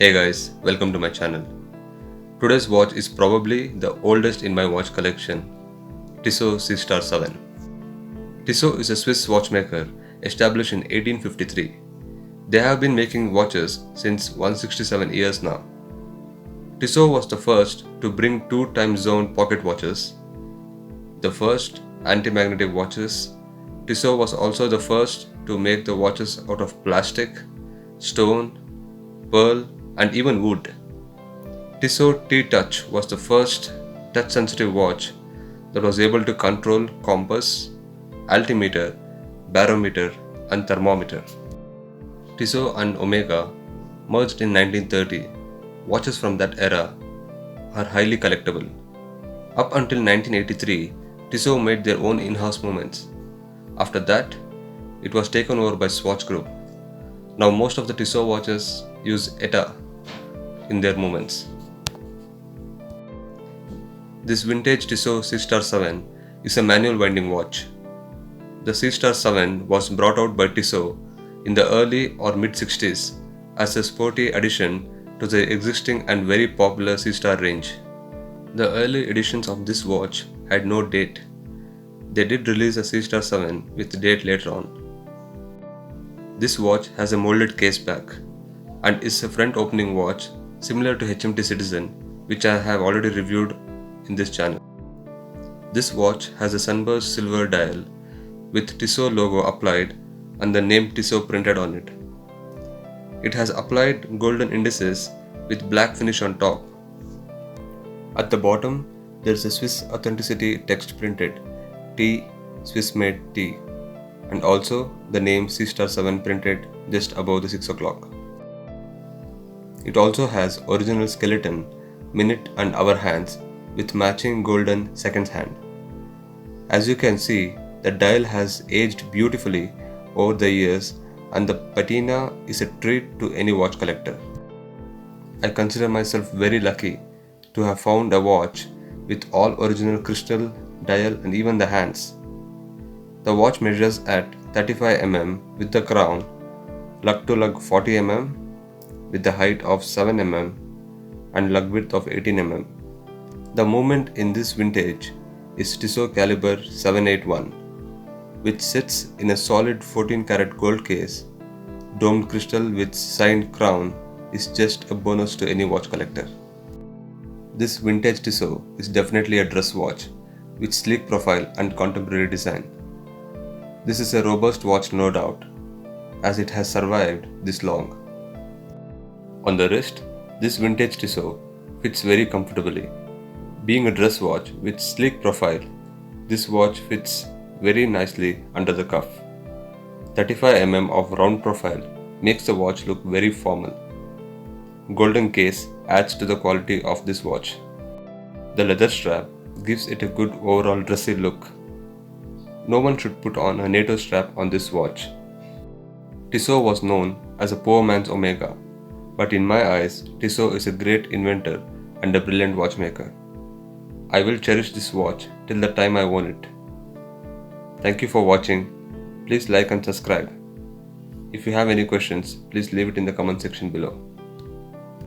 Hey guys, welcome to my channel. Today's watch is probably the oldest in my watch collection, Tissot C-Star 7. Tissot is a Swiss watchmaker established in 1853. They have been making watches since 167 years now. Tissot was the first to bring two time zone pocket watches, the first anti-magnetic watches. Tissot was also the first to make the watches out of plastic, stone, pearl, and even wood. Tissot T-Touch was the first touch-sensitive watch that was able to control compass, altimeter, barometer, and thermometer. Tissot and Omega merged in 1930. Watches from that era are highly collectible. Up until 1983, Tissot made their own in-house movements. After that, it was taken over by Swatch Group. Now most of the Tissot watches use ETA in their movements. This vintage Tissot C-Star 7 is a manual winding watch. The C-Star 7 was brought out by Tissot in the early or mid-60s as a sporty addition to the existing and very popular C-Star range. The early editions of this watch had no date. They did release a C-Star 7 with date later on. This watch has a molded case back and is a front opening watch similar to HMT Citizen, which I have already reviewed in this channel. This watch has a sunburst silver dial with Tissot logo applied and the name Tissot printed on it. It has applied golden indices with black finish on top. At the bottom, there is a Swiss authenticity text printed T Swiss made T, and also the name C-Star 7 printed just above the 6 o'clock. It also has original skeleton, minute and hour hands with matching golden seconds hand. As you can see, the dial has aged beautifully over the years and the patina is a treat to any watch collector. I consider myself very lucky to have found a watch with all original crystal, dial and even the hands. The watch measures at 35 mm with the crown, lug to lug 40 mm with the height of 7 mm and lug width of 18 mm. The movement in this vintage is Tissot caliber 781, which sits in a solid 14 karat gold case. Domed crystal with signed crown is just a bonus to any watch collector. This vintage Tissot is definitely a dress watch with sleek profile and contemporary design. This is a robust watch, no doubt, as it has survived this long. On the wrist, this vintage Tissot fits very comfortably. Being a dress watch with sleek profile, this watch fits very nicely under the cuff. 35 mm of round profile makes the watch look very formal. Golden case adds to the quality of this watch. The leather strap gives it a good overall dressy look. No one should put on a NATO strap on this watch. Tissot was known as a poor man's Omega, but in my eyes, Tissot is a great inventor and a brilliant watchmaker. I will cherish this watch till the time I own it. Thank you for watching. Please like and subscribe. If you have any questions, please leave it in the comment section below.